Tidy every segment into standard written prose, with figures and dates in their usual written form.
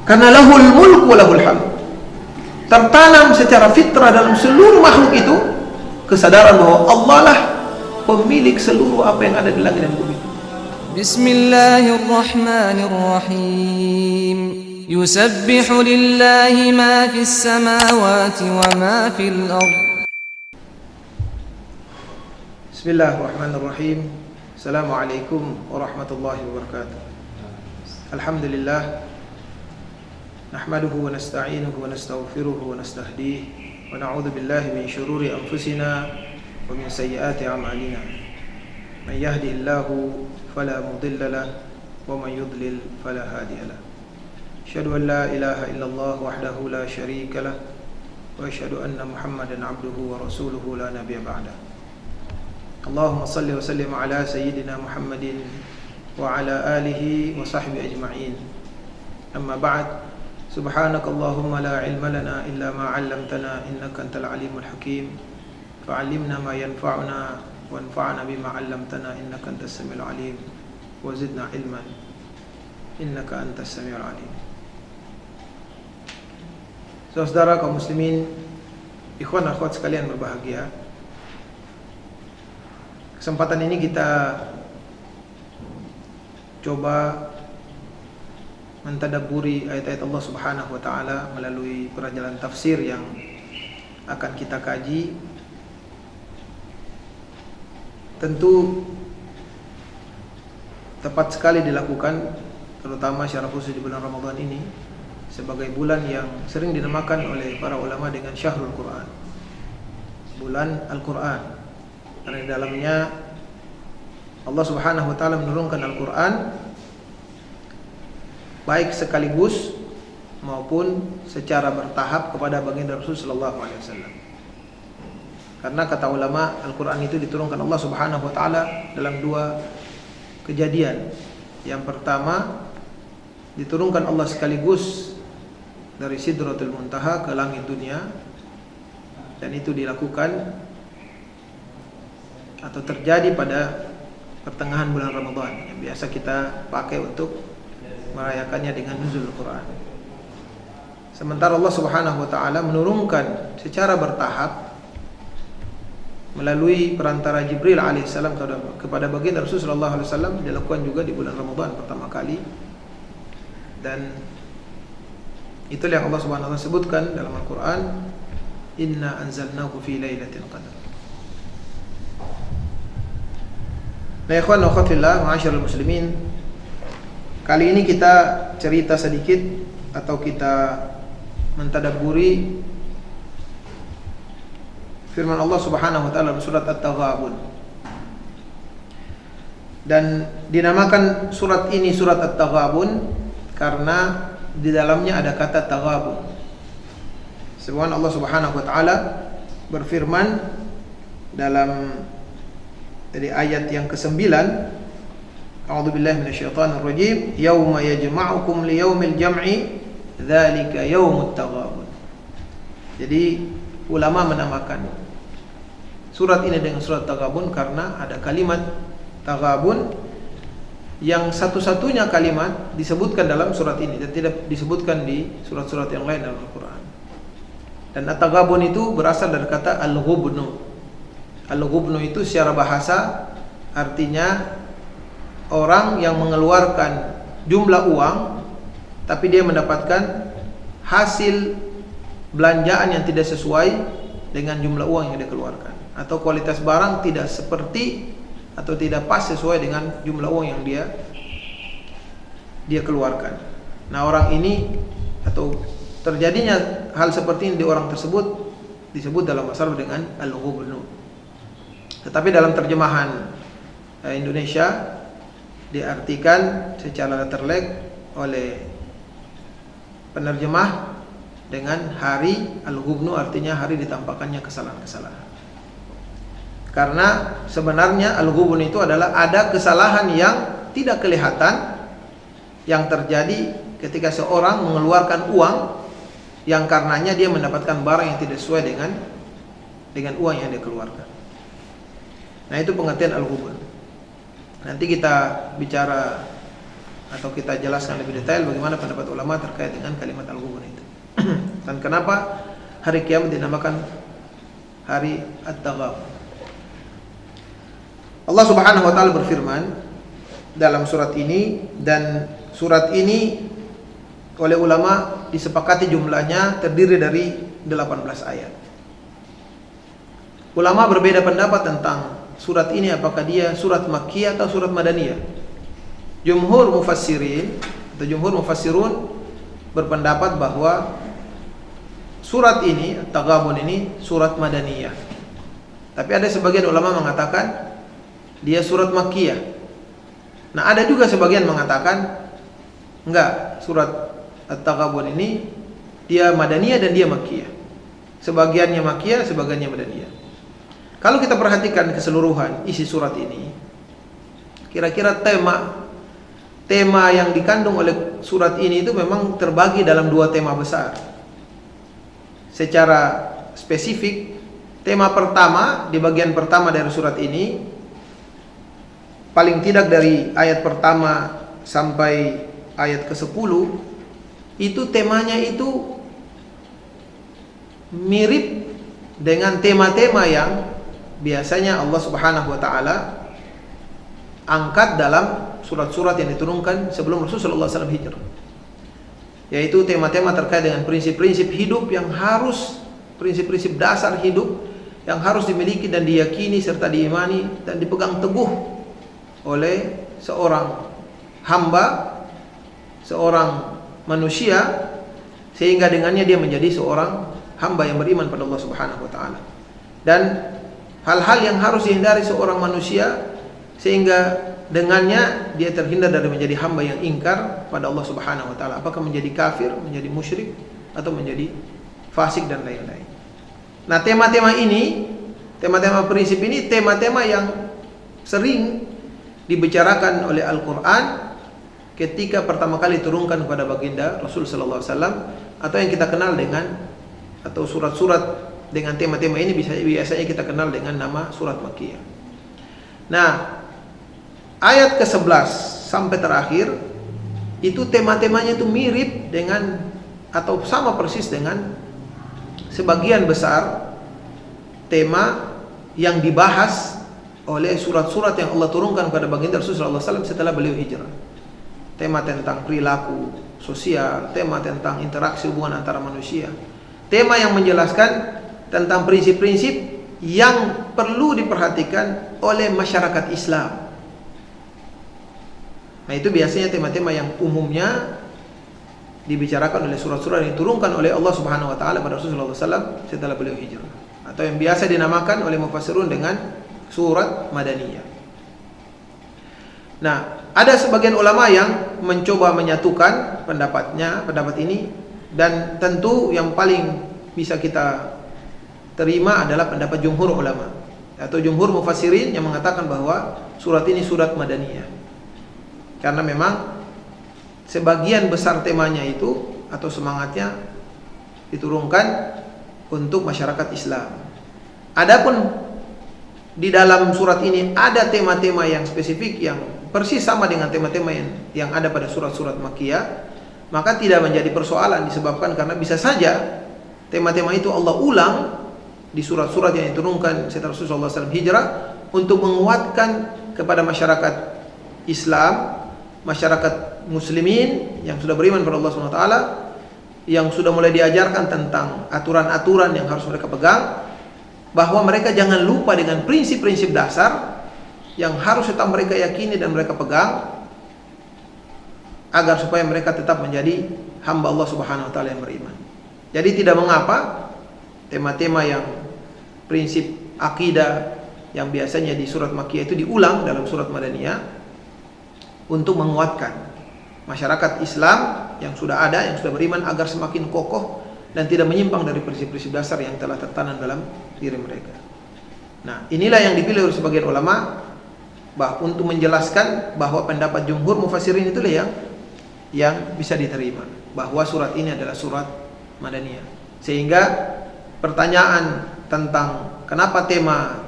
Karena lahul mulku wa lahul hamd. Tertanam secara fitrah dalam seluruh makhluk itu kesadaran bahwa Allah lah pemilik seluruh apa yang ada di langit dan bumi. Bismillahirrahmanirrahim. Yusabbihu lillahi ma fis samawati wa ma fil ardh. Bismillahirrahmanirrahim. Assalamualaikum warahmatullahi wabarakatuh. Alhamdulillah. Nahmaduhu wa nasta'inuhu wa nastaghfiruhu wa nastahdihi wa na'udzu billahi min shururi anfusina wa min sayyiati a'malina. Man yahdihillahu fala mudilla lahu wa man yudlil fala hadiya lahu. Asyhadu an la ilaha illallah wahdahu la syarika lahu wa asyhadu anna Muhammadan 'abduhu wa rasuluhu la nabiyya ba'dahu. Allahumma salli wa sallim ala sayyidina Muhammadin wa ala alihi wa sahbihi ajma'in. Amma ba'd. Subhanaka Allahumma la ilma lana illa ma 'allamtana innaka antal alimul hakim. Fa'allimna ma yanfa'una wanfa'na bima 'allamtana innaka antas samiul alim. Wa zidna ilman innaka antas samiul alim. Saudara kaum muslimin, ikhwan akhwat sekalian berbahagia. Kesempatan ini kita coba mentadabburi ayat-ayat Allah Subhanahu wa taala melalui pelajaran tafsir yang akan kita kaji. Tentu tepat sekali dilakukan, terutama secara khusus di bulan Ramadan ini, sebagai bulan yang sering dinamakan oleh para ulama dengan Syahrul Quran, bulan Al-Quran, karena di dalamnya Allah Subhanahu wa taala menurunkan Al-Quran baik sekaligus maupun secara bertahap kepada baginda Rasul sallallahu alaihi wasallam. Karena kata ulama, Al-Quran itu diturunkan Allah Subhanahu wa taala dalam dua kejadian. Yang pertama, diturunkan Allah sekaligus dari Sidratul Muntaha ke langit dunia, dan itu dilakukan atau terjadi pada pertengahan bulan Ramadan yang biasa kita pakai untuk merayakannya dengan nuzul Quran. Sementara Allah Subhanahu wa taala menurunkan secara bertahap melalui perantara Jibril alaihissalam kepada baginda Rasul sallallahu alaihi wasallam, dilakukan juga di bulan Ramadan pertama kali. Dan itulah yang Allah Subhanahu wa taala sebutkan dalam Al-Qur'an, inna anzalnahu fi lailatul qadar. Nah, ikhwan wa akhwat fillah, ma'asyiral muslimin, kali ini kita cerita sedikit atau kita mentadabburi firman Allah Subhanahu wa taala dalam surat At-Taghabun. Dan dinamakan surat ini surat At-Taghabun karena di dalamnya ada kata taghabun. Sebab Allah Subhanahu wa taala berfirman dalam dari ayat yang ke-9, A'udzubillahi minasyaitonir rajim, yauma yajma'ukum liyaumil jam'i dzalika yaumut taghabun. Jadi ulama menamakan surat ini dengan surat Taghabun karena ada kalimat taghabun yang satu-satunya kalimat disebutkan dalam surat ini dan tidak disebutkan di surat-surat yang lain dalam Al-Quran. Dan at-taghabun itu berasal dari kata al-ghubnu. Al-ghubnu itu secara bahasa artinya orang yang mengeluarkan jumlah uang tapi dia mendapatkan hasil belanjaan yang tidak sesuai dengan jumlah uang yang dia keluarkan, atau kualitas barang tidak seperti atau tidak pas sesuai dengan jumlah uang yang dia keluarkan. Nah, orang ini atau terjadinya hal seperti ini di orang tersebut disebut dalam bahasa Arab dengan al-ghubnu. Tetapi dalam terjemahan Indonesia diartikan secara letterlek oleh penerjemah dengan hari al-ghubnu, artinya hari ditampakkannya kesalahan-kesalahan. Karena sebenarnya al-ghubun itu adalah ada kesalahan yang tidak kelihatan yang terjadi ketika seorang mengeluarkan uang yang karenanya dia mendapatkan barang yang tidak sesuai dengan uang yang dia keluarkan. Nah, itu pengertian al-ghubun. Nanti kita bicara atau kita jelaskan lebih detail bagaimana pendapat ulama terkait dengan kalimat al-ghubun itu. Dan kenapa hari kiamat dinamakan hari at-taghabun. Allah Subhanahu wa taala berfirman dalam surat ini, dan surat ini oleh ulama disepakati jumlahnya terdiri dari 18 ayat. Ulama berbeda pendapat tentang surat ini, apakah dia surat Makkiyah atau surat Madaniyah. Jumhur mufassirin atau jumhur mufassirun berpendapat bahwa surat ini, At-Taghabun ini surat Madaniyah. Tapi ada sebagian ulama mengatakan dia surat Makkiyah. Nah, ada juga sebagian mengatakan enggak, surat At-Taghabun ini dia Madaniyah dan dia Makkiyah. Sebagiannya Makkiyah, sebagiannya Madaniyah. Kalau kita perhatikan keseluruhan isi surat ini, kira-kira tema yang dikandung oleh surat ini itu memang terbagi dalam dua tema besar. Secara spesifik, tema pertama di bagian pertama dari surat ini, paling tidak dari ayat pertama sampai ayat ke-10, itu temanya itu mirip dengan tema-tema yang biasanya Allah Subhanahu wa taala angkat dalam surat-surat yang diturunkan sebelum Rasulullah SAW hijrah. Yaitu tema-tema terkait dengan prinsip-prinsip hidup yang harus, prinsip-prinsip dasar hidup yang harus dimiliki dan diyakini serta diimani dan dipegang teguh oleh seorang hamba, seorang manusia, sehingga dengannya dia menjadi seorang hamba yang beriman pada Allah Subhanahu wa taala. Dan hal-hal yang harus dihindari seorang manusia sehingga dengannya dia terhindar dari menjadi hamba yang ingkar pada Allah Subhanahu wa taala, apakah menjadi kafir, menjadi musyrik, atau menjadi fasik dan lain-lain. Nah, tema-tema ini, tema-tema prinsip ini, tema-tema yang sering dibicarakan oleh Al-Qur'an ketika pertama kali turunkan kepada baginda Rasul sallallahu alaihi wasallam, atau yang kita kenal dengan, atau surat-surat dengan tema-tema ini biasanya kita kenal dengan nama surat Makkiyah. Nah, ayat ke-11 sampai terakhir itu tema-temanya itu mirip dengan atau sama persis dengan sebagian besar tema yang dibahas oleh surat-surat yang Allah turunkan kepada baginda Rasulullah SAW setelah beliau hijrah. Tema tentang perilaku sosial, tema tentang interaksi hubungan antara manusia, tema yang menjelaskan tentang prinsip-prinsip yang perlu diperhatikan oleh masyarakat Islam. Nah, itu biasanya tema-tema yang umumnya dibicarakan oleh surat-surat yang diturunkan oleh Allah Subhanahu wa taala pada Rasulullah SAW setelah beliau hijrah, atau yang biasa dinamakan oleh mufassirun dengan surat Madaniyah. Nah, ada sebagian ulama yang mencoba menyatukan pendapat ini, dan tentu yang paling bisa kita terima adalah pendapat jumhur ulama atau jumhur mufassirin yang mengatakan bahwa surat ini surat Madaniyah. Karena memang sebagian besar temanya itu atau semangatnya diturunkan untuk masyarakat Islam. Adapun di dalam surat ini ada tema-tema yang spesifik yang persis sama dengan tema-tema yang ada pada surat-surat Makkiyah, maka tidak menjadi persoalan, disebabkan karena bisa saja tema-tema itu Allah ulang di surat-surat yang diturunkan setelah Rasulullah SAW hijrah untuk menguatkan kepada masyarakat Islam, masyarakat muslimin yang sudah beriman kepada Allah SWT, yang sudah mulai diajarkan tentang aturan-aturan yang harus mereka pegang, bahwa mereka jangan lupa dengan prinsip-prinsip dasar yang harus tetap mereka yakini dan mereka pegang, agar supaya mereka tetap menjadi hamba Allah Subhanahu wa taala yang beriman. Jadi tidak mengapa tema-tema yang prinsip akidah yang biasanya di surat Makkiyah itu diulang dalam surat Madaniyah untuk menguatkan masyarakat Islam yang sudah ada, yang sudah beriman, agar semakin kokoh dan tidak menyimpang dari prinsip-prinsip dasar yang telah tertanam dalam diri mereka. Nah, inilah yang dipilih oleh sebagian ulama untuk menjelaskan bahwa pendapat jumhur mufassirin itulah yang bisa diterima, bahwa surat ini adalah surat Madaniyah. Sehingga pertanyaan tentang kenapa tema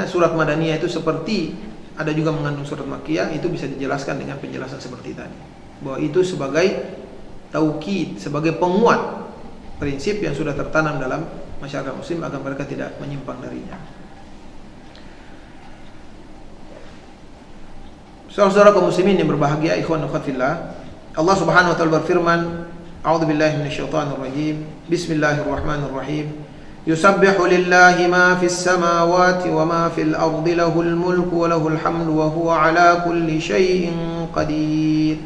surat Madaniyah itu seperti ada juga mengandung surat Makkiyah, itu bisa dijelaskan dengan penjelasan seperti tadi, bahwa itu sebagai taukid, sebagai penguat prinsip yang sudah tertanam dalam masyarakat muslim agar mereka tidak menyimpang darinya. Saudara-saudara kaum muslimin yang berbahagia, ikhwan wa akhwat fillah, Allah Subhanahu wa taala berfirman, A'udzubillahi minasyaitonir rajim. Bismillahirrahmanirrahim. Yusabbihu lillahi ma fis samawati wa ma fil ardi lahul mulku wa lahul hamdu wa huwa ala kulli syai'in qadir.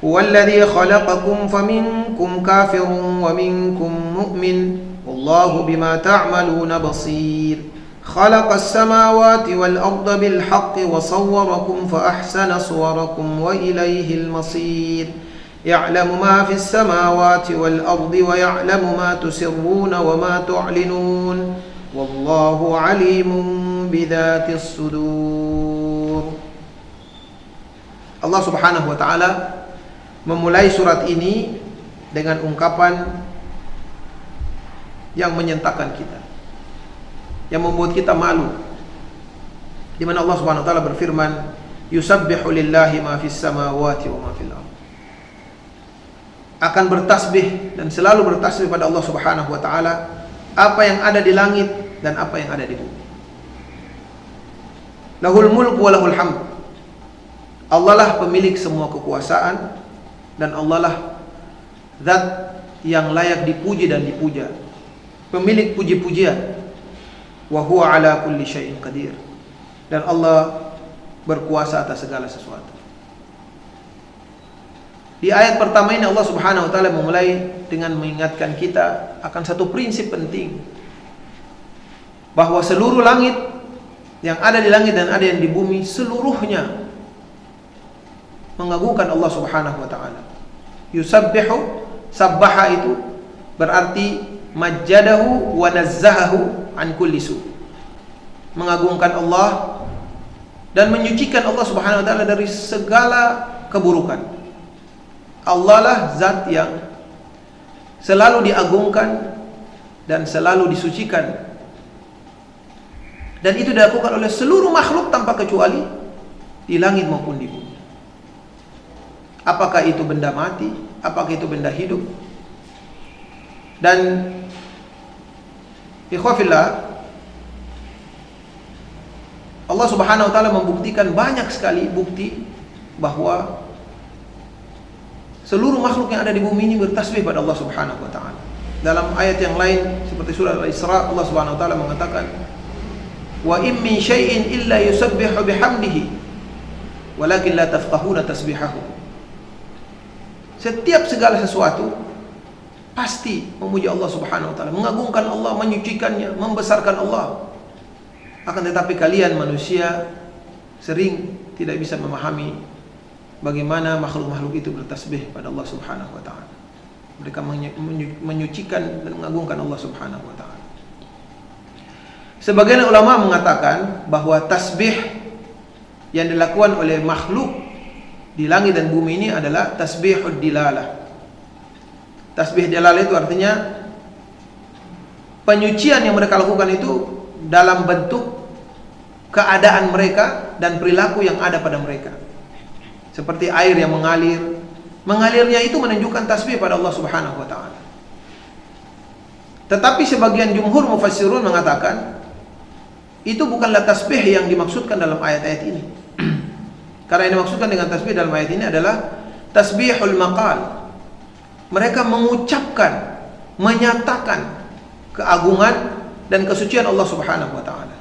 Huwallazi khalaqakum faminkum kafirun wa minkum mu'min. Wallahu bima ta'maluna basir. خلق السماوات والأرض بالحق وصوركم فأحسن صوركم وإليه المصير يعلم ما في السماوات والأرض ويعلم ما تسرون وما تعلنون والله عليم بذات الصدور. Allah Subhanahu wa taala memulai surat ini dengan ungkapan yang menyentakkan kita, yang membuat kita malu, di mana Allah Subhanahu wa taala berfirman, yusabbihu lillahi ma fis samawati wa ma fil ardh. Akan bertasbih dan selalu bertasbih pada Allah Subhanahu wa taala apa yang ada di langit dan apa yang ada di bumi. Lahul mulku wa lahul hamd. Allah lah pemilik semua kekuasaan dan Allah lah zat yang layak dipuji dan dipuja, pemilik puji-pujian. Wa huwa ala kulli syai'in qadir. Dan Allah berkuasa atas segala sesuatu. Di ayat pertama ini Allah Subhanahu wa taala memulai dengan mengingatkan kita akan satu prinsip penting, bahwa seluruh langit yang ada di langit dan ada yang di bumi seluruhnya mengagungkan Allah Subhanahu wa taala. Yusabbihu, sabbaha itu berarti majjadahu wa nazzahahu an kulli su, mengagungkan Allah dan menyucikan Allah Subhanahu wa taala dari segala keburukan. Allah lah zat yang selalu diagungkan dan selalu disucikan, dan itu dilakukan oleh seluruh makhluk tanpa kecuali, di langit maupun di bumi. Apakah itu benda mati, apakah itu benda hidup. Dan ikhwafillah, Allah Subhanahu wa taala membuktikan banyak sekali bukti bahwa seluruh makhluk yang ada di bumi ini bertasbih pada Allah Subhanahu wa taala. Dalam ayat yang lain seperti surah Al-Isra, Allah Subhanahu wa taala mengatakan, "Wa in min syai'in illa yusabbihu bihamdihi walakin la tafqahuna tasbihahu." Setiap segala sesuatu pasti memuji Allah Subhanahu wa taala, mengagungkan Allah, menyucikannya, membesarkan Allah. Akan tetapi kalian manusia sering tidak bisa memahami bagaimana makhluk-makhluk itu bertasbih pada Allah Subhanahu wa taala. Mereka menyucikan dan mengagungkan Allah Subhanahu wa taala. Sebagian ulama mengatakan bahwa tasbih yang dilakukan oleh makhluk di langit dan bumi ini adalah tasbihud dilalah. Tasbih dilalah itu artinya penyucian yang mereka lakukan itu dalam bentuk keadaan mereka dan perilaku yang ada pada mereka. Seperti air yang mengalir. Mengalirnya itu menunjukkan tasbih pada Allah Subhanahu wa taala. Tetapi sebagian jumhur mufassirun mengatakan itu bukanlah tasbih yang dimaksudkan dalam ayat-ayat ini. Karena yang dimaksudkan dengan tasbih dalam ayat ini adalah tasbihul maqal. Mereka mengucapkan, menyatakan keagungan dan kesucian Allah Subhanahu wa taala.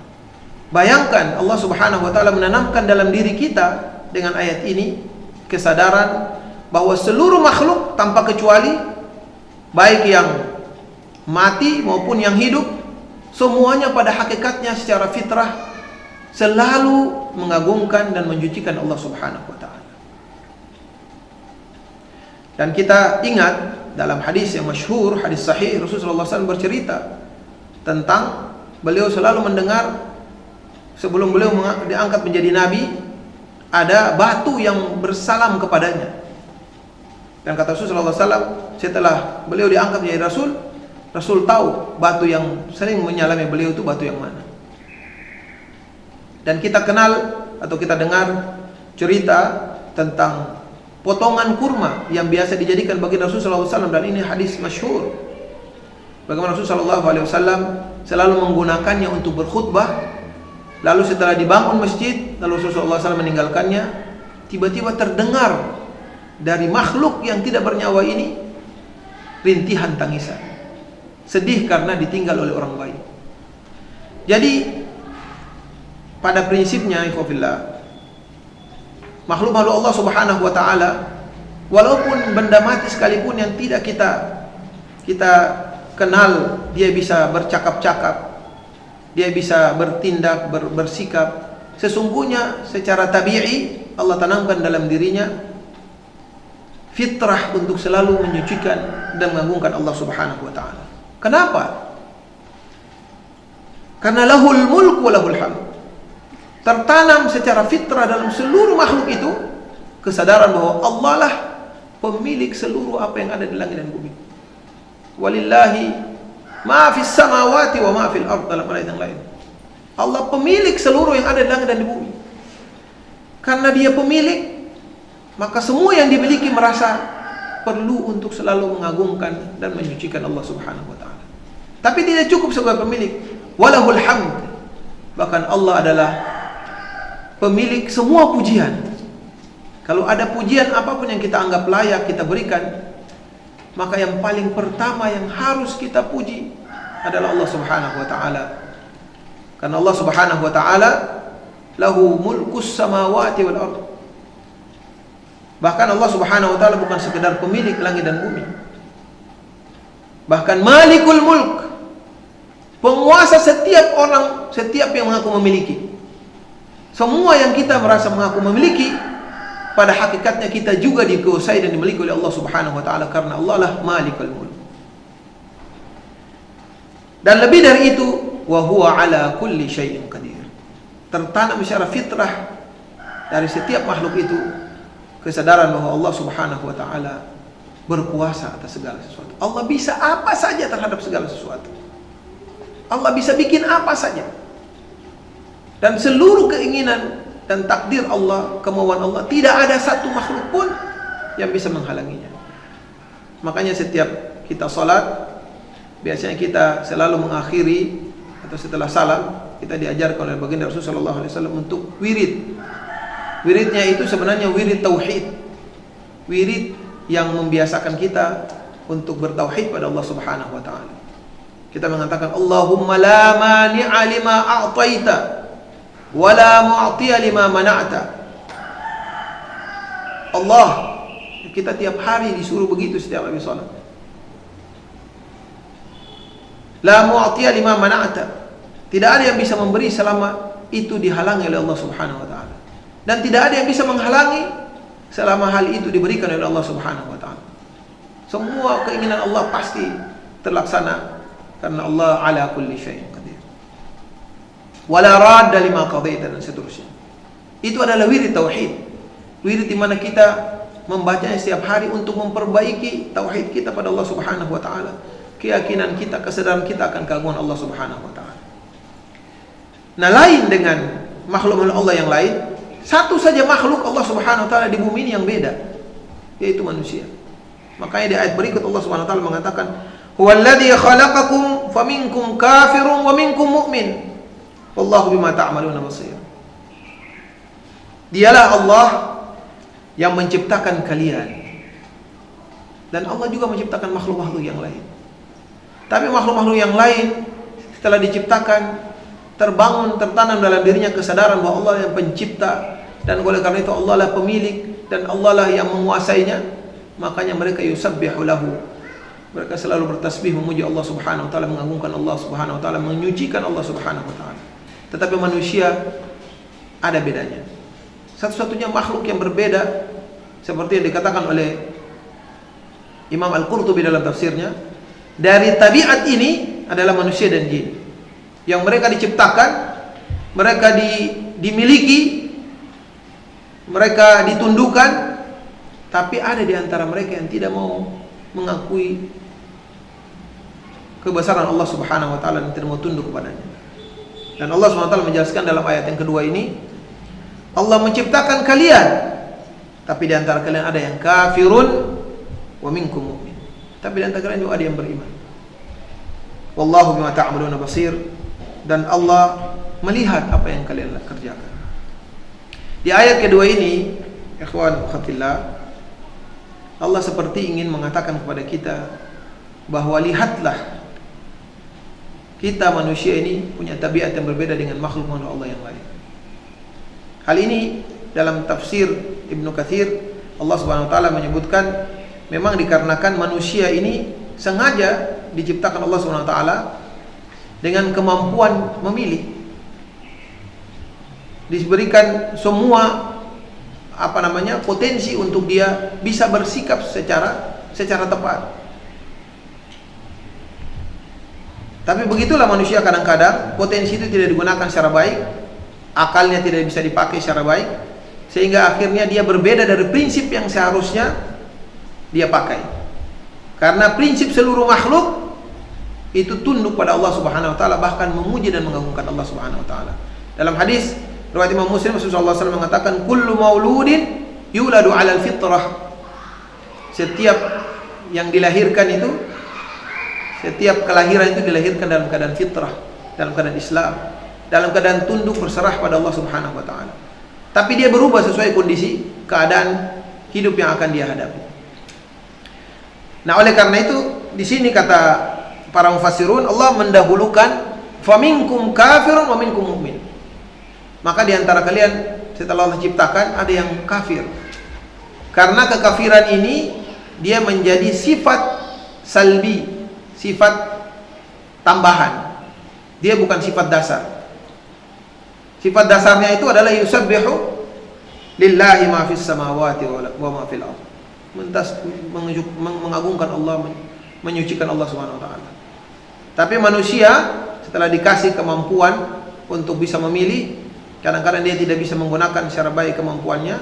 Bayangkan Allah Subhanahu wa taala menanamkan dalam diri kita dengan ayat ini kesadaran bahwa seluruh makhluk tanpa kecuali, baik yang mati maupun yang hidup, semuanya pada hakikatnya secara fitrah selalu mengagungkan dan menyucikan Allah Subhanahu wa taala. Dan kita ingat dalam hadis yang masyhur, hadis sahih, Rasulullah SAW bercerita tentang beliau selalu mendengar sebelum beliau diangkat menjadi nabi, ada batu yang bersalam kepadanya. Dan kata Rasulullah SAW, setelah beliau diangkat menjadi Rasul, Rasul tahu batu yang sering menyalami beliau itu batu yang mana. Dan kita kenal atau kita dengar cerita tentang potongan kurma yang biasa dijadikan bagi Rasulullah SAW, dan ini hadis masyhur. Bagaimana Rasulullah SAW selalu menggunakannya untuk berkhutbah. Lalu setelah dibangun masjid, lalu Rasulullah SAW meninggalkannya, tiba-tiba terdengar dari makhluk yang tidak bernyawa ini rintihan tangisan, sedih karena ditinggal oleh orang baik. Jadi pada prinsipnya, ikhwafillah, makhluk-makhluk Allah Subhanahu wa taala, walaupun benda mati sekalipun yang tidak kita kenal, dia bisa bercakap-cakap, dia bisa bertindak, bersikap, sesungguhnya secara tabi'i Allah tanamkan dalam dirinya fitrah untuk selalu menyucikan dan mengagungkan Allah Subhanahu wa taala. Kenapa? Karena lahul mulk wa lahul hamd. Tertanam secara fitrah dalam seluruh makhluk itu kesadaran bahwa Allah lah pemilik seluruh apa yang ada di langit dan bumi. Walillahi ma fis samawati wa ma fil ard, dalam ayat yang lain. Allah pemilik seluruh yang ada di langit dan di bumi. Karena dia pemilik, maka semua yang dimiliki merasa perlu untuk selalu mengagungkan dan menyucikan Allah Subhanahu wa taala. Tapi tidak cukup sebagai pemilik, walahul hamd. Bahkan Allah adalah pemilik semua pujian. Kalau ada pujian apapun yang kita anggap layak kita berikan, maka yang paling pertama yang harus kita puji adalah Allah Subhanahu wa taala. Karena Allah Subhanahu wa taala lahu mulkus samawati wal ard. Bahkan Allah Subhanahu wa taala bukan sekedar pemilik langit dan bumi. Bahkan malikul mulk, penguasa setiap orang, setiap yang mengaku memiliki. Semua yang kita merasa mengaku memiliki, pada hakikatnya kita juga dikuasai dan dimiliki oleh Allah Subhanahu wa taala, karena Allah lah malikul mulk. Dan lebih dari itu, wa huwa ala kulli syai'in qadir. Tertanam secara fitrah dari setiap makhluk itu kesadaran bahwa Allah Subhanahu wa taala berkuasa atas segala sesuatu. Allah bisa apa saja terhadap segala sesuatu. Allah bisa bikin apa saja. Dan seluruh keinginan dan takdir Allah, kemauan Allah, tidak ada satu makhluk pun yang bisa menghalanginya. Makanya setiap kita salat, biasanya kita selalu mengakhiri atau setelah salam, kita diajarkan oleh baginda Rasulullah SAW untuk wirid. Wiridnya itu sebenarnya wirid tauhid, wirid yang membiasakan kita untuk bertauhid pada Allah Subhanahu wa taala. Kita mengatakan Allahumma la mani'a lima a'taita wa la mu'tiya lima mana'ta. Allah, kita tiap hari disuruh begitu setiap habis salat. La mu'tiya lima mana'ta. Tidak ada yang bisa memberi selama itu dihalangi oleh Allah Subhanahu wa taala. Dan tidak ada yang bisa menghalangi selama hal itu diberikan oleh Allah Subhanahu wa taala. Semua keinginan Allah pasti terlaksana karena Allah ala kulli syai'in qadir. Wala radda lima qadaita, dan seterusnya. Itu adalah wirid tauhid. Wirid di mana kita membacanya setiap hari untuk memperbaiki tauhid kita pada Allah Subhanahu wa taala. Keyakinan kita, kesadaran kita akan keagungan Allah Subhanahu wa taala. Nah, lain dengan makhluk-makhluk Allah yang lain, satu saja makhluk Allah Subhanahu wa taala di bumi ini yang beda, yaitu manusia. Makanya di ayat berikut Allah Subhanahu wa taala mengatakan, "Huwallazi khalaqakum faminkum kafirun wa minkum mu'min. Wallahu bima ta'maluna basir." Dialah Allah yang menciptakan kalian. Dan Allah juga menciptakan makhluk-makhluk yang lain. Tapi makhluk-makhluk yang lain setelah diciptakan, terbangun, tertanam dalam dirinya kesadaran bahwa Allah yang pencipta, dan oleh karena itu Allah lah pemilik dan Allah lah yang menguasainya. Makanya mereka yusabbihu lahu, mereka selalu bertasbih memuji Allah Subhanahu wa taala, mengagungkan Allah Subhanahu wa taala, menyucikan Allah Subhanahu wa taala. Tetapi manusia ada bedanya. Satu-satunya makhluk yang berbeda, seperti yang dikatakan oleh Imam Al-Qurtubi dalam tafsirnya, dari tabiat ini adalah manusia dan jin. Yang mereka diciptakan, mereka dimiliki, mereka ditundukkan, tapi ada di antara mereka yang tidak mau mengakui kebesaran Allah Subhanahu wa taala dan tidak mau tunduk kepadanya. Dan Allah Subhanahu wa taala menjelaskan dalam ayat yang kedua ini, Allah menciptakan kalian, tapi di antara kalian ada yang kafirun wa minkum mu'min. Tapi di antara kalian juga ada yang beriman. Wallahu bima ta'maluna basir, dan Allah melihat apa yang kalian kerjakan. Di ayat kedua ini, ikhwan khatillah, Allah seperti ingin mengatakan kepada kita bahwa lihatlah, kita manusia ini punya tabiat yang berbeda dengan makhluk-makhluk Allah yang lain. Hal ini dalam tafsir Ibnu Katsir, Allah Subhanahu wa taala menyebutkan memang dikarenakan manusia ini sengaja diciptakan Allah Subhanahu wa taala dengan kemampuan memilih. Diberikan semua potensi untuk dia bisa bersikap secara tepat. Tapi begitulah manusia kadang-kadang, potensi itu tidak digunakan secara baik, akalnya tidak bisa dipakai secara baik, sehingga akhirnya dia berbeda dari prinsip yang seharusnya dia pakai. Karena prinsip seluruh makhluk itu tunduk pada Allah Subhanahu wa taala, bahkan memuji dan mengagungkan Allah Subhanahu wa taala. Dalam hadis riwayat Imam Muslim, Rasulullah SAW mengatakan, kullu mauludin yuladu 'alal fitrah. Setiap yang dilahirkan itu, setiap kelahiran itu dilahirkan dalam keadaan fitrah, dalam keadaan Islam, dalam keadaan tunduk berserah pada Allah Subhanahu wa taala. Tapi dia berubah sesuai kondisi keadaan hidup yang akan dia hadapi. Nah, oleh karena itu di sini kata para mufassirun, Allah mendahulukan faminkum kafirun wa minkum mu'min. Maka di antara kalian setelah Allah ciptakan ada yang kafir. Karena kekafiran ini dia menjadi sifat salbi, sifat tambahan. Dia bukan sifat dasar. Sifat dasarnya itu adalah yusabbihu lillahi ma fis samawati wa ma fil ardh. Mengagungkan Allah, menyucikan Allah Subhanahu wa taala. Tapi manusia setelah dikasih kemampuan untuk bisa memilih, kadang-kadang dia tidak bisa menggunakan secara baik kemampuannya,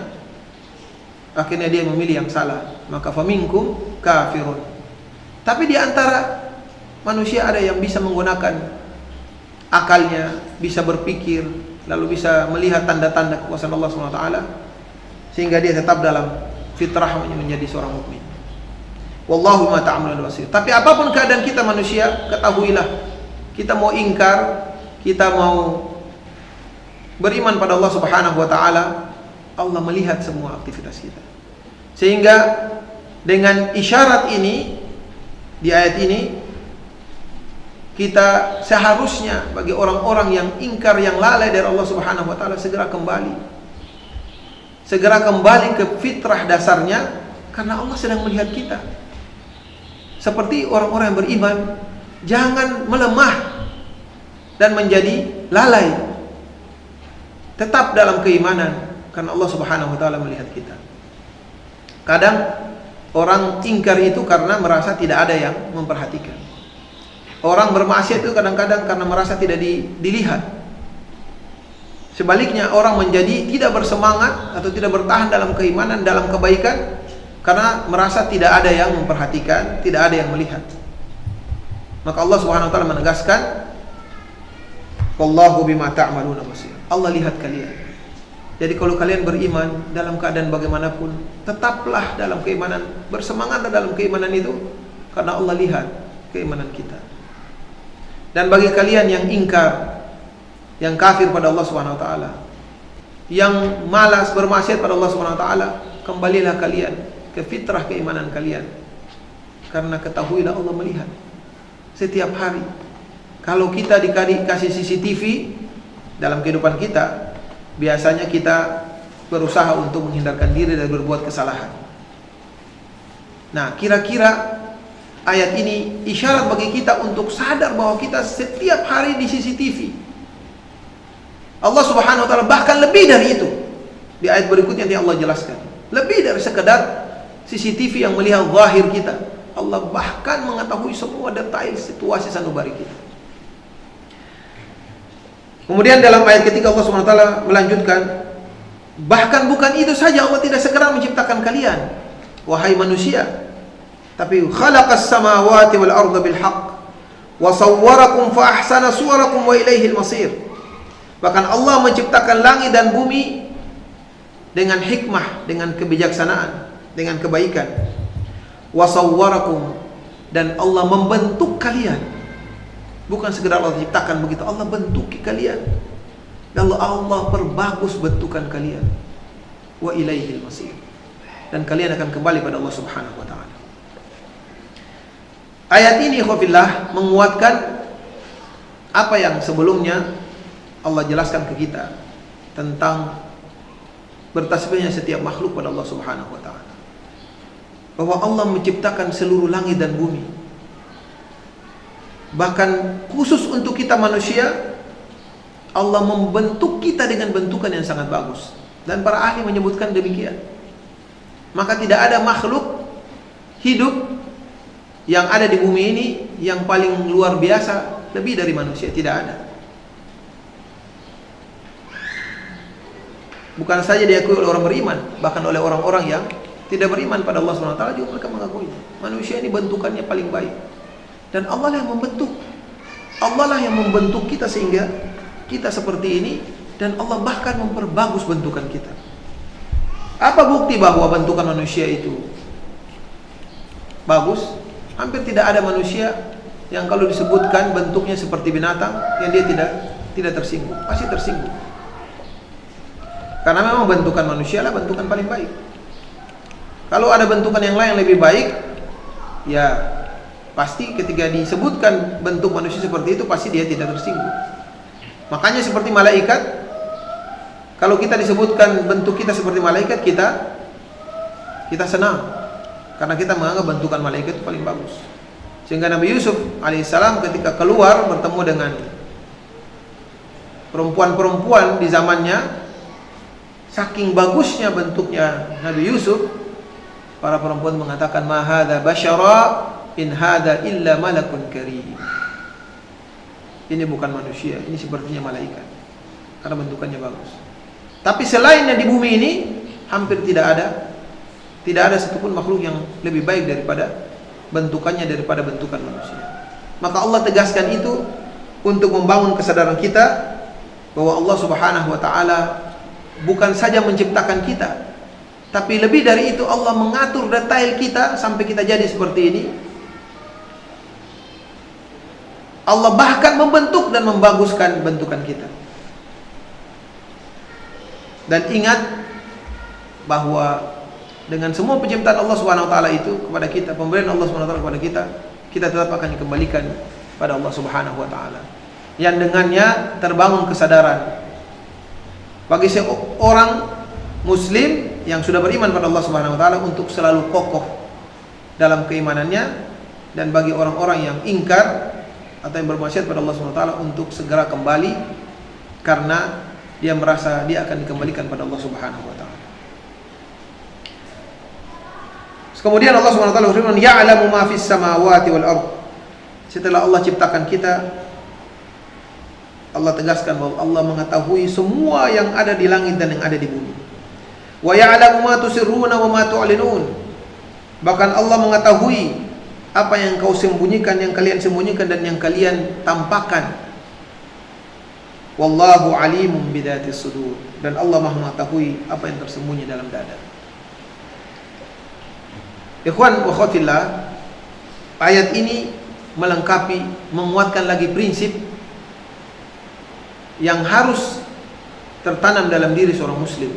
akhirnya dia memilih yang salah. Maka faminkum kafirun. Tapi di antara manusia ada yang bisa menggunakan akalnya, bisa berpikir, lalu bisa melihat tanda-tanda kekuasaan Allah Subhanahu wa taala, sehingga dia tetap dalam fitrah menjadi seorang mukmin. Wallahu ma ta'malun basir. Tapi apapun keadaan kita manusia, ketahuilah, kita mau ingkar, kita mau beriman pada Allah Subhanahu wa taala, Allah melihat semua aktivitas kita. Sehingga dengan isyarat ini, di ayat ini, kita seharusnya bagi orang-orang yang ingkar, yang lalai dari Allah Subhanahu wa taala, segera kembali ke fitrah dasarnya, karena Allah sedang melihat kita. Seperti orang-orang yang beriman, jangan melemah dan menjadi lalai. Tetap dalam keimanan, karena Allah Subhanahu wa taala melihat kita. Kadang orang ingkar itu karena merasa tidak ada yang memperhatikan. Orang bermaksiat itu kadang-kadang karena merasa tidak dilihat. Sebaliknya, orang menjadi tidak bersemangat atau tidak bertahan dalam keimanan, dalam kebaikan, karena merasa tidak ada yang memperhatikan, tidak ada yang melihat. Maka Allah Subhanahu wa taala menegaskan, wallahu bima ta'maluna basir. Allah lihat kalian. Jadi kalau kalian beriman dalam keadaan bagaimanapun, tetaplah dalam keimanan, bersemangatlah dalam keimanan itu, karena Allah lihat keimanan kita. Dan bagi kalian yang ingkar, yang kafir pada Allah Subhanahu wa taala, yang malas bermaksiat pada Allah Subhanahu wa taala, kembalilah kalian ke fitrah keimanan kalian. Karena ketahuilah Allah melihat setiap hari. Kalau kita dikasih CCTV dalam kehidupan kita, biasanya kita berusaha untuk menghindarkan diri dari berbuat kesalahan. Nah, kira-kira ayat ini isyarat bagi kita untuk sadar bahwa kita setiap hari di CCTV. Allah Subhanahu wa taala bahkan lebih dari itu. Di ayat berikutnya nanti Allah jelaskan. Lebih dari sekedar CCTV yang melihat zahir kita. Allah bahkan mengetahui semua detail situasi sanubari kita. Kemudian dalam ayat ketiga Allah Subhanahu wa taala melanjutkan, bahkan bukan itu saja, Allah tidak segera menciptakan kalian, wahai manusia, tapi khalaqas samawati wal arda bil haqq wa sawwarakum fa ahsana suwarakum wa ilaihil masir. Bahkan Allah menciptakan langit dan bumi dengan hikmah, dengan kebijaksanaan, dengan kebaikan. Wa sawwarakum, dan Allah membentuk kalian. Bukan sekedar Allah ciptakan begitu, Allah bentuk kalian. Dan Allah perbagus bentukan kalian. Wa ilaihil masir, dan kalian akan kembali pada Allah Subhanahu wa taala. Ayat ini khafillah menguatkan apa yang sebelumnya Allah jelaskan ke kita tentang bertasbihnya setiap makhluk pada Allah Subhanahu wa taala. Bahwa Allah menciptakan seluruh langit dan bumi. Bahkan khusus untuk kita manusia, Allah membentuk kita dengan bentukan yang sangat bagus. Dan para ahli menyebutkan demikian. Maka tidak ada makhluk hidup yang ada di bumi ini yang paling luar biasa lebih dari manusia, tidak ada. Bukan saja diakui oleh orang beriman, bahkan oleh orang-orang yang tidak beriman pada Allah SWT juga mereka mengakui manusia ini bentukannya paling baik. Dan Allah lah yang membentuk. Allah lah yang membentuk kita sehingga kita seperti ini, dan Allah bahkan memperbagus bentukan kita. Apa bukti bahwa bentukan manusia itu bagus? Hampir tidak ada manusia yang kalau disebutkan bentuknya seperti binatang yang dia tidak tersinggung, pasti tersinggung. Karena memang bentukan manusia lah bentukan paling baik. Kalau ada bentukan yang lain yang lebih baik, ya pasti ketika disebutkan bentuk manusia seperti itu pasti dia tidak tersinggung. Makanya seperti malaikat, kalau kita disebutkan bentuk kita seperti malaikat, kita senang, karena kita menganggap bentukan malaikat itu paling bagus. Sehingga Nabi Yusuf alaihissalam ketika keluar bertemu dengan perempuan-perempuan di zamannya, saking bagusnya bentuknya Nabi Yusuf, para perempuan mengatakan, ma hadza basyara in hadza illa malakun karim. Ini bukan manusia, ini sepertinya malaikat, karena bentukannya bagus. Tapi selainnya di bumi ini hampir tidak ada satupun makhluk yang lebih baik daripada bentukannya daripada bentukan manusia. Maka Allah tegaskan itu untuk membangun kesadaran kita bahwa Allah Subhanahu wa taala bukan saja menciptakan kita, tapi lebih dari itu Allah mengatur detail kita sampai kita jadi seperti ini. Allah bahkan membentuk dan membaguskan bentukan kita. Dan ingat bahwa dengan semua penciptaan Allah Subhanahu wa taala itu kepada kita, pemberian Allah Subhanahu wa taala kepada kita tetap akan dikembalikan pada Allah Subhanahu wa taala. Yang dengannya terbangun kesadaran bagi seorang muslim yang sudah beriman pada Allah Subhanahu wa taala untuk selalu kokoh dalam keimanannya, dan bagi orang-orang yang ingkar atau yang bermaksiat pada Allah Subhanahu wa taala untuk segera kembali karena dia merasa dia akan dikembalikan pada Allah Subhanahu wa taala. Kemudian Allah Subhanahu wa taala berfirman, ya'lamu ma fis samawati wal ard. Setelah Allah ciptakan kita, Allah tegaskan bahwa Allah mengetahui semua yang ada di langit dan yang ada di bumi. Wa ya'lamu ma tusirruna wa ma tu'linun. Bahkan Allah mengetahui apa yang kau sembunyikan, yang kalian sembunyikan dan yang kalian tampakkan. Wallahu alimun bidatis sudur. Dan Allah Maha mengetahui apa yang tersembunyi dalam dada. Ikhwan wa akhwatillah, ayat ini melengkapi, menguatkan lagi prinsip yang harus tertanam dalam diri seorang muslim,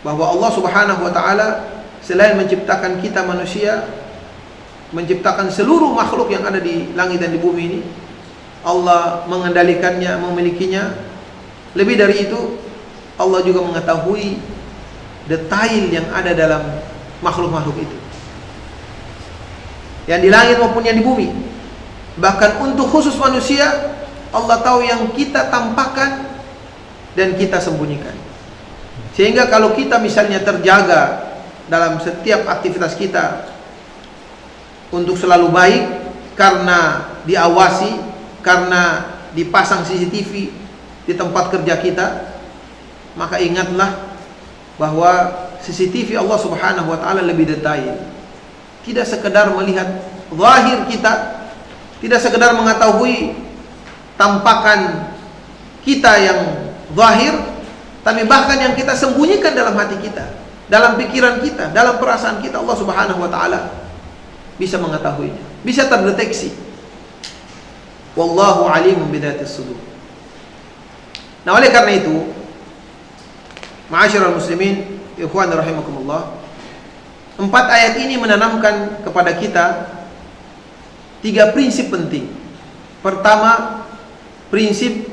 bahwa Allah Subhanahu wa taala selain menciptakan kita manusia, menciptakan seluruh makhluk yang ada di langit dan di bumi ini, Allah mengendalikannya, memilikinya. Lebih dari itu, Allah juga mengetahui detail yang ada dalam makhluk-makhluk itu, yang di langit maupun yang di bumi. Bahkan untuk khusus manusia, Allah tahu yang kita tampakkan dan kita sembunyikan. Sehingga kalau kita misalnya terjaga dalam setiap aktivitas kita untuk selalu baik, karena diawasi, karena dipasang CCTV di tempat kerja kita, maka ingatlah bahwa CCTV Allah Subhanahu wa taala lebih detail. Tidak sekedar melihat zahir kita, tidak sekedar mengetahui tampakan kita yang zahir, tapi bahkan yang kita sembunyikan dalam hati kita, dalam pikiran kita, dalam perasaan kita, Allah Subhanahu wa taala bisa mengetahuinya, bisa terdeteksi. Wallahu alimun bidzatis sudur. Nah, oleh karena itu, ma'asyiral muslimin, ikhwan rahimakumullah, 4 ayat ini menanamkan kepada kita 3 prinsip penting. Pertama, prinsip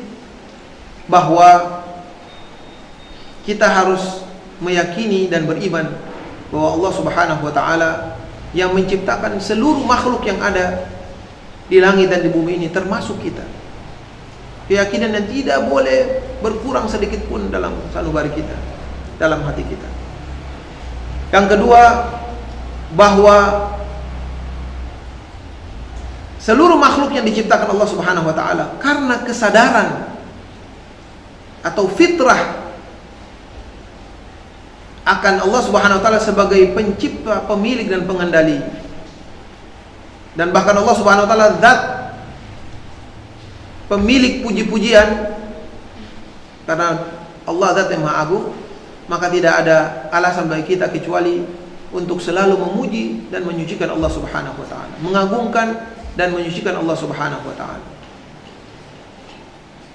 bahwa kita harus meyakini dan beriman bahwa Allah Subhanahu wa taala yang menciptakan seluruh makhluk yang ada di langit dan di bumi ini, termasuk kita. Keyakinan yang tidak boleh berkurang sedikit pun dalam sanubari kita, dalam hati kita. Yang kedua, bahwa seluruh makhluk yang diciptakan Allah Subhanahu wa taala karena kesadaran atau fitrah akan Allah Subhanahu wa taala sebagai pencipta, pemilik dan pengendali. Dan bahkan Allah Subhanahu wa taala zat pemilik puji-pujian, karena Allah zat yang Maha Agung, maka tidak ada alasan bagi kita kecuali untuk selalu memuji dan menyucikan Allah Subhanahu wa taala, mengagungkan dan menyucikan Allah Subhanahu wa taala.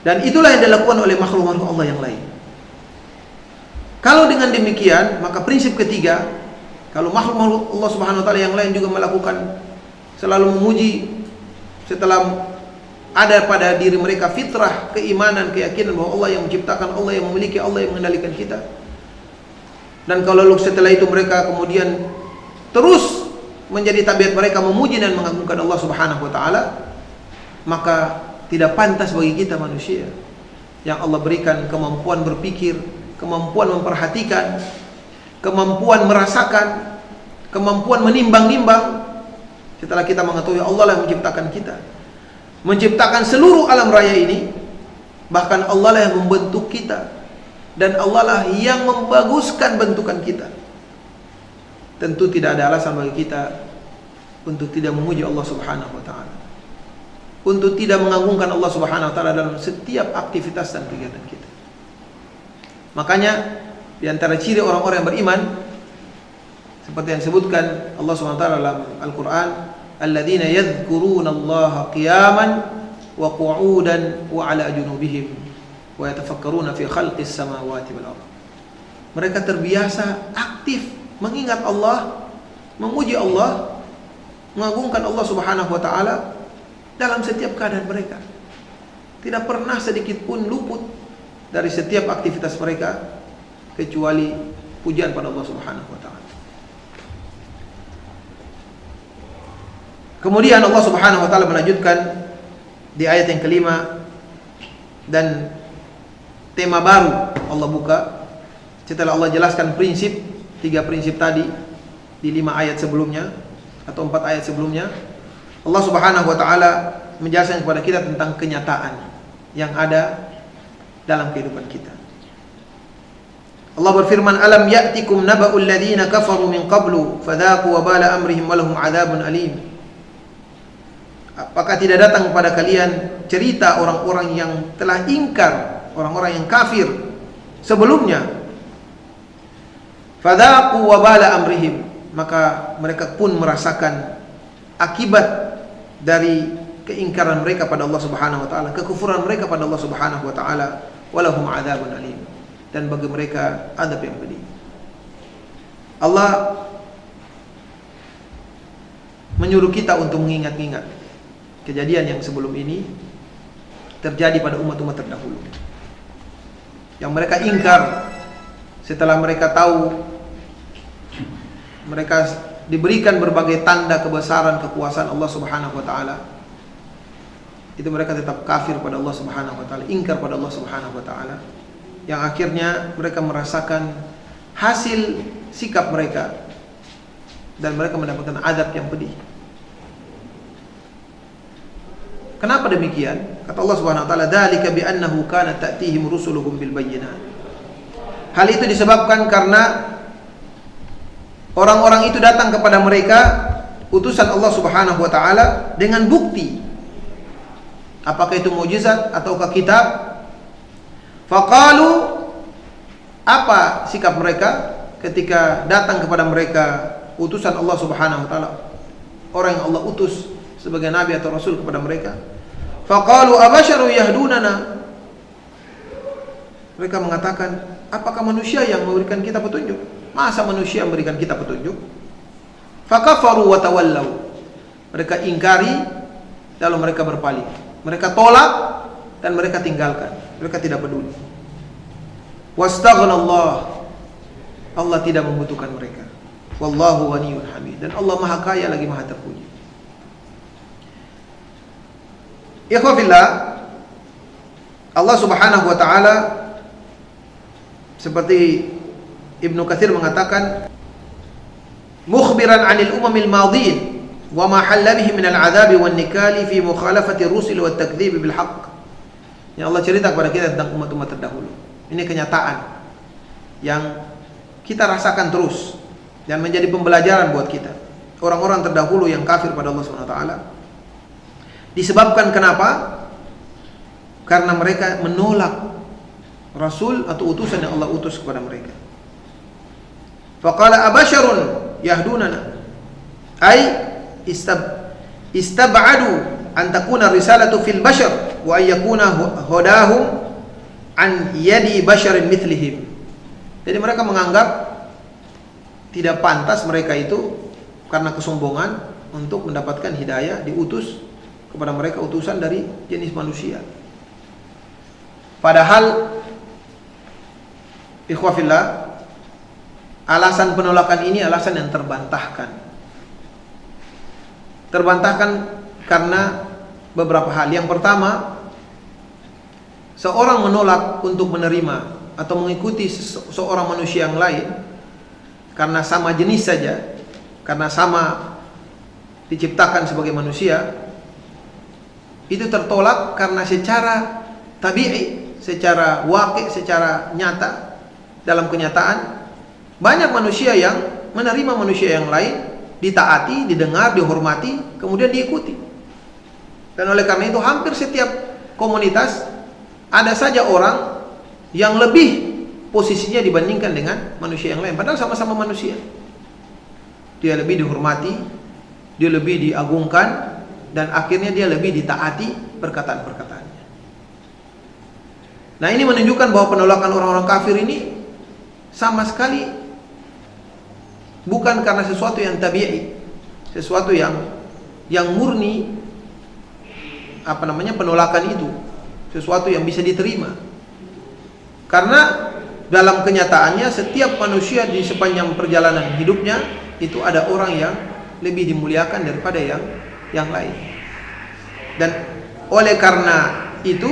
Dan itulah yang dilakukan oleh makhluk-makhluk Allah yang lain. Kalau dengan demikian, maka prinsip ketiga, kalau makhluk-makhluk Allah Subhanahu wa taala yang lain juga melakukan selalu memuji setelah ada pada diri mereka fitrah, keimanan, keyakinan bahwa Allah yang menciptakan, Allah yang memiliki, Allah yang mengendalikan kita. Dan kalau setelah itu mereka kemudian terus menjadi tabiat mereka memuji dan mengagungkan Allah Subhanahu wa taala, maka tidak pantas bagi kita manusia yang Allah berikan kemampuan berpikir, kemampuan memperhatikan, kemampuan merasakan, kemampuan menimbang-nimbang, setelah kita mengetahui Allah lah yang menciptakan kita, menciptakan seluruh alam raya ini, bahkan Allah lah yang membentuk kita, dan Allah lah yang membaguskan bentukan kita. Tentu tidak ada alasan bagi kita untuk tidak memuji Allah Subhanahu wa taala, untuk tidak mengagungkan Allah Subhanahu wa taala dalam setiap aktivitas dan kegiatan kita. Makanya di antara ciri orang-orang yang beriman, seperti yang disebutkan Allah Subhanahu wa taala dalam Al-Qur'an, alladzina yadhkurunallaha qiyaman wa qu'udan wa 'ala junubihim wa yatafakkaruna fi khalqis samawati wal ardh. Mereka terbiasa aktif mengingat Allah, memuji Allah, mengagungkan Allah Subhanahu wa taala dalam setiap keadaan mereka. Tidak pernah sedikit pun luput dari setiap aktivitas mereka kecuali pujian pada Allah Subhanahu wa taala. Kemudian Allah Subhanahu wa taala melanjutkan di ayat yang kelima, dan tema baru Allah buka setelah Allah jelaskan prinsip, 3 prinsip tadi di 5 ayat sebelumnya atau 4 ayat sebelumnya. Allah Subhanahu wa taala menjelaskan kepada kita tentang kenyataan yang ada dalam kehidupan kita. Allah berfirman, alam ya'tikum naba'ul ladzina kafaru min qablu fadzaqu wabala amrihim wa lahum 'adzabun alim. Apakah tidak datang kepada kalian cerita orang-orang yang telah ingkar, orang-orang yang kafir sebelumnya? Fadzaqu wabala amrihim, maka mereka pun merasakan akibat dari keingkaran mereka pada Allah Subhanahu wa taala, kekufuran mereka pada Allah Subhanahu wa taala, walahum adzabun alim, dan bagi mereka azab yang pedih. Allah menyuruh kita untuk mengingat-ingat kejadian yang sebelum ini terjadi pada umat-umat terdahulu yang mereka ingkar setelah mereka tahu, mereka diberikan berbagai tanda kebesaran kekuasaan Allah Subhanahu wa taala. Itu mereka tetap kafir pada Allah Subhanahu wa taala, ingkar pada Allah Subhanahu wa taala, yang akhirnya mereka merasakan hasil sikap mereka dan mereka mendapatkan azab yang pedih. Kenapa demikian? Kata Allah Subhanahu wa taala, dzalika bi annahu kanat ta'tihim rusuluhum bil bayyinat. Hal itu disebabkan karena orang-orang itu datang kepada mereka, utusan Allah Subhanahu wa taala, dengan bukti. Apakah itu mukjizat ataukah kitab? Faqalu, apa sikap mereka ketika datang kepada mereka utusan Allah Subhanahu wa taala, orang yang Allah utus sebagai nabi atau rasul kepada mereka. Faqalu abasyaru yahdunana. Mereka mengatakan, apakah manusia yang memberikan kita petunjuk? Masa manusia memberikan kita petunjuk? Fakafaru wa tawallaw. Mereka ingkari lalu mereka berpaling. Mereka tolak dan mereka tinggalkan. Mereka tidak peduli. Wastaghna Allah tidak membutuhkan mereka. Wallahu ghaniyyun hamid. Dan Allah Maha Kaya lagi Maha Terpuji. Ikhwafillah, Allah Subhanahu wa taala seperti Ibnu Katsir mengatakan, mukhbiran 'anil umamil madhiyin wa ma halla bihi min al-'adzabi wan nikali fi mukhalafati ar-rusul wat takdzib bil haqq. Yang Allah cerita kepada kita tentang umat-umat terdahulu. Ini kenyataan yang kita rasakan terus dan menjadi pembelajaran buat kita. Orang-orang terdahulu yang kafir pada Allah Subhanahu wa taala disebabkan kenapa? Karena mereka menolak rasul atau utusan yang Allah utus kepada mereka. Faqala abasharun yahdunana, ay istab'adu an takuna risalatu fil bashar wa ay yakuna hudahum an yadi basharin mithlihim. Jadi mereka menganggap tidak pantas mereka itu karena kesombongan untuk mendapatkan hidayah diutus kepada mereka utusan dari jenis manusia. Padahal ikhwafillah, alasan penolakan ini alasan yang terbantahkan. Terbantahkan karena beberapa hal. Yang pertama, seorang menolak untuk menerima atau mengikuti seorang manusia yang lain karena sama jenis saja, karena sama diciptakan sebagai manusia, itu tertolak karena secara tabi'i, secara waqi', secara nyata, dalam kenyataan banyak manusia yang menerima manusia yang lain, ditaati, didengar, dihormati, kemudian diikuti. Dan oleh karena itu hampir setiap komunitas ada saja orang yang lebih posisinya dibandingkan dengan manusia yang lain, padahal sama-sama manusia. Dia lebih dihormati, dia lebih diagungkan, dan akhirnya dia lebih ditaati perkataan-perkataannya. Nah, ini menunjukkan bahwa penolakan orang-orang kafir ini sama sekali bukan karena sesuatu yang tabi'i, sesuatu yang murni, penolakan itu sesuatu yang bisa diterima. Karena dalam kenyataannya setiap manusia di sepanjang perjalanan hidupnya itu ada orang yang lebih dimuliakan daripada yang lain. Dan oleh karena itu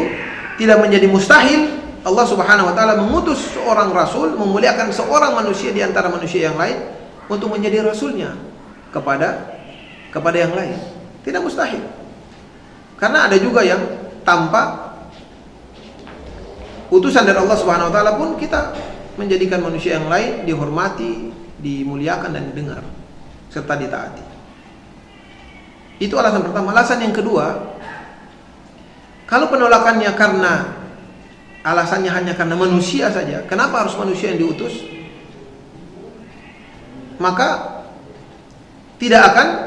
tidak menjadi mustahil Allah Subhanahu wa taala mengutus seorang rasul, memuliakan seorang manusia di antara manusia yang lain untuk menjadi rasulnya kepada yang lain. Tidak mustahil. Karena ada juga yang tanpa utusan dari Allah Subhanahu wa taala pun kita menjadikan manusia yang lain dihormati, dimuliakan dan didengar serta ditaati. Itu alasan pertama. Alasan yang kedua, kalau penolakannya karena alasannya hanya karena manusia saja, kenapa harus manusia yang diutus? Maka tidak akan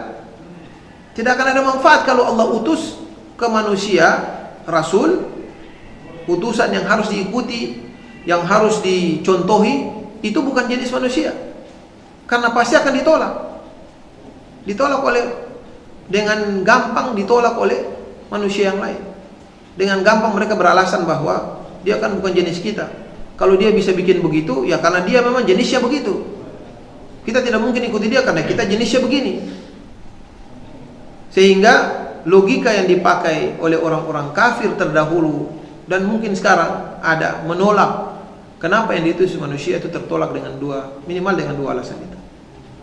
ada manfaat kalau Allah utus ke manusia rasul, utusan yang harus diikuti, yang harus dicontohi, itu bukan jenis manusia. Karena pasti akan ditolak dengan gampang ditolak oleh manusia yang lain. Dengan gampang mereka beralasan bahwa dia kan bukan jenis kita. Kalau dia bisa bikin begitu, ya karena dia memang jenisnya begitu. Kita tidak mungkin ikuti dia karena kita jenisnya begini. Sehingga logika yang dipakai oleh orang-orang kafir terdahulu dan mungkin sekarang ada menolak kenapa yang diutus manusia itu tertolak dengan minimal dengan dua alasan itu.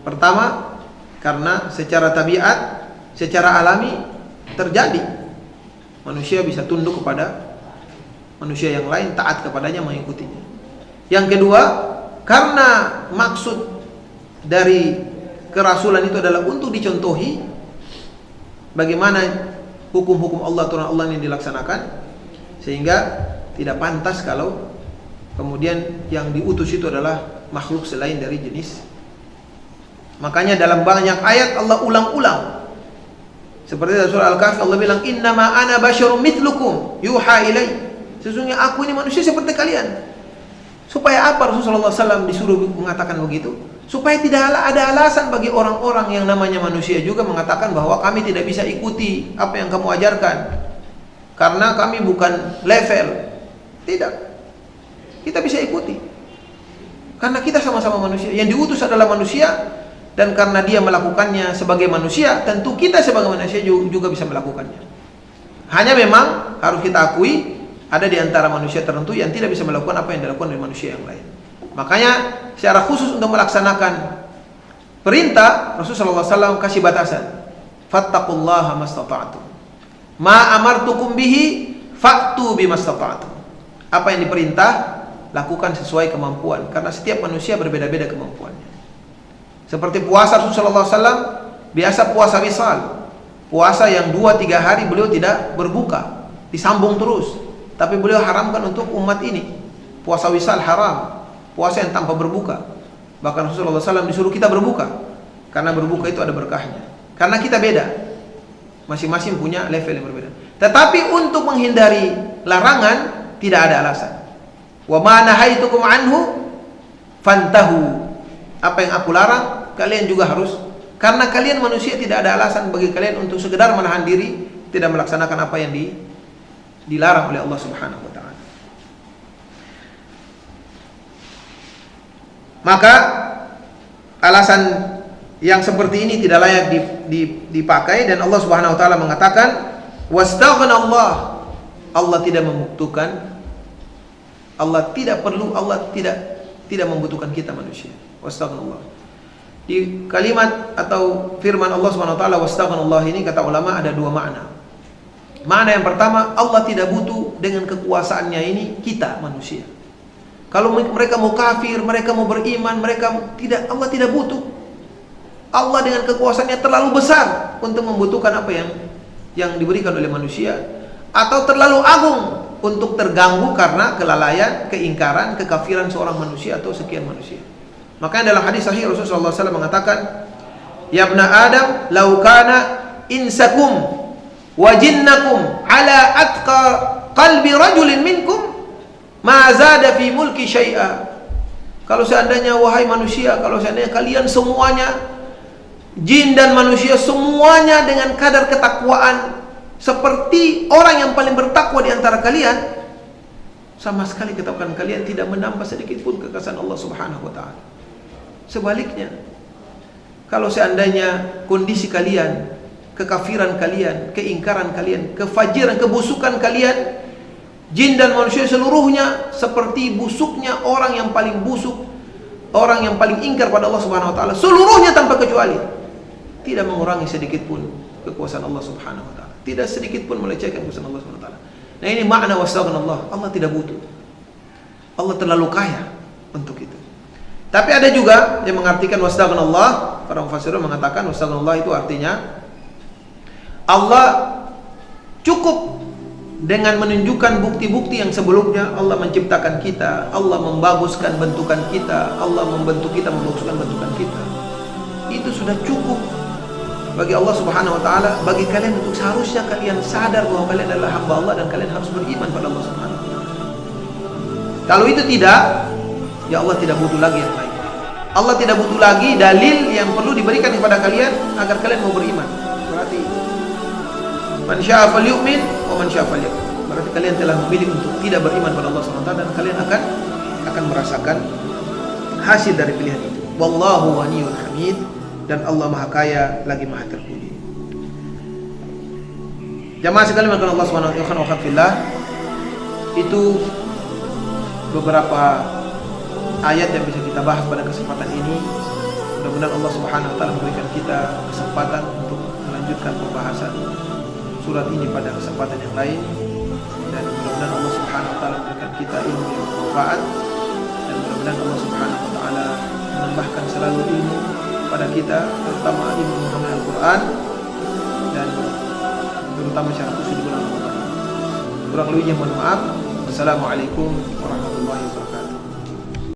Pertama, karena secara tabiat, secara alami terjadi manusia bisa tunduk kepada manusia yang lain, taat kepadanya, mengikutinya. Yang kedua, karena maksud dari kerasulan itu adalah untuk dicontohi bagaimana hukum-hukum Allah, aturan Allah ini dilaksanakan, sehingga tidak pantas kalau kemudian yang diutus itu adalah makhluk selain dari jenis. Makanya dalam banyak ayat Allah ulang-ulang. Seperti dalam surah Al-Kahfi Allah bilang, "Innama ana basyarum mithlukum yuha ilai." Sesungguhnya aku ini manusia seperti kalian. Supaya apa Rasulullah SAW disuruh mengatakan begitu? Supaya tidak ada alasan bagi orang-orang yang namanya manusia juga mengatakan bahwa kami tidak bisa ikuti apa yang kamu ajarkan karena kami bukan level. Tidak. Kita bisa ikuti. Karena kita sama-sama manusia. Yang diutus adalah manusia, dan karena dia melakukannya sebagai manusia, tentu kita sebagai manusia juga bisa melakukannya. Hanya memang harus kita akui ada di antara manusia tertentu yang tidak bisa melakukan apa yang dilakukan oleh manusia yang lain. Makanya secara khusus untuk melaksanakan perintah, Rasulullah SAW kasih batasan. Fattaqullaha mastata'tum. Ma amartukum bihi fa'tu bimastata'tum. Apa yang diperintah, lakukan sesuai kemampuan. Karena setiap manusia berbeda-beda kemampuannya. Seperti puasa, Rasulullah SAW biasa puasa wisal. Puasa yang 2-3 hari beliau tidak berbuka, disambung terus. Tapi beliau haramkan untuk umat ini. Puasa wisal haram, puasa yang tanpa berbuka. Bahkan Rasulullah SAW disuruh kita berbuka, karena berbuka itu ada berkahnya. Karena kita beda, masing-masing punya level yang berbeda. Tetapi untuk menghindari larangan tidak ada alasan. Wa ma nahaitukum anhu fantahu. Apa yang aku larang kalian juga harus. Karena kalian manusia, tidak ada alasan bagi kalian untuk sekedar menahan diri, tidak melaksanakan apa yang dilarang oleh Allah Subhanahu wa taala. Maka alasan yang seperti ini tidak layak dipakai, dan Allah Subhanahu wa taala mengatakan wastaghna Allah tidak membutuhkan, Allah tidak perlu, Allah tidak membutuhkan kita manusia. Wastaghna Allah. Di kalimat atau firman Allah Subhanahu wa taala wastaghna Allah ini, kata ulama ada dua makna. Makna yang pertama, Allah tidak butuh dengan kekuasaannya ini kita manusia. Kalau mereka mau kafir, mereka mau beriman, Allah tidak butuh. Allah dengan kekuasaannya terlalu besar untuk membutuhkan apa yang diberikan oleh manusia, atau terlalu agung untuk terganggu karena kelalaian, keingkaran, kekafiran seorang manusia atau sekian manusia. Makanya dalam hadis sahih Rasulullah SAW mengatakan, "Ya ibna Adam, law kana insakum wa jinnakum ala atqa qalbi rajulin minkum ma zada fi mulki syai'a." Kalau seandainya wahai manusia, kalau seandainya kalian semuanya, jin dan manusia semuanya dengan kadar ketakwaan seperti orang yang paling bertakwa di antara kalian, sama sekali ketakwaan kalian tidak menambah sedikit pun kekasih Allah Subhanahu wa taala. Sebaliknya, kalau seandainya kondisi kalian, kekafiran kalian, keingkaran kalian, kefajiran, kebusukan kalian, jin dan manusia seluruhnya seperti busuknya orang yang paling busuk, orang yang paling ingkar pada Allah Subhanahu wa taala, seluruhnya tanpa kecuali, tidak mengurangi sedikit pun kekuasaan Allah Subhanahu wa taala, tidak sedikit pun melecehkan kekuasaan Allah Subhanahu wa taala. Nah, ini makna wastaghna Allah. Allah tidak butuh. Allah terlalu kaya untuk itu. Tapi ada juga yang mengartikan wastaghna Allah, para mufassirun mengatakan wastaghna Allah itu artinya Allah cukup dengan menunjukkan bukti-bukti yang sebelumnya. Allah menciptakan kita, Allah membaguskan bentukan kita, Allah membentuk kita, membaguskan bentukan kita. Itu sudah cukup bagi Allah Subhanahu wa taala, bagi kalian untuk seharusnya kalian sadar bahwa kalian adalah hamba Allah dan kalian harus beriman pada Allah Subhanahu wa taala. Kalau itu tidak, ya Allah tidak butuh lagi yang lain. Allah tidak butuh lagi dalil yang perlu diberikan kepada kalian agar kalian mau beriman. Berarti man syaa'a falyu'min wa man syaa'a falyakfur. Berarti kalian telah memilih untuk tidak beriman pada Allah Subhanahu wa taala, dan kalian akan merasakan hasil dari pilihan itu. Wallahu ghaniyyun hamid, dan Allah Maha Kaya lagi Maha Terpuji. Jamaah sekalian yang Allah Subhanahu wa taala, itu beberapa ayat yang bisa kita bahas pada kesempatan ini. Mudah-mudahan Allah Subhanahu wa taala memberikan kita kesempatan untuk melanjutkan pembahasan surat ini pada kesempatan yang lain, dan mudah-mudahan Allah Subhanahu wa taala memberikan kita ilmu yang bermanfaat, dan mudah-mudahan Allah Subhanahu wa taala menambahkan selalu ilmu pada kita, terutama ilmu memahami Al-Qur'an, dan terutama secara khusus di bulan Ramadan. Kurang lebihnya mohon maaf. Wassalamualaikum warahmatullahi wabarakatuh.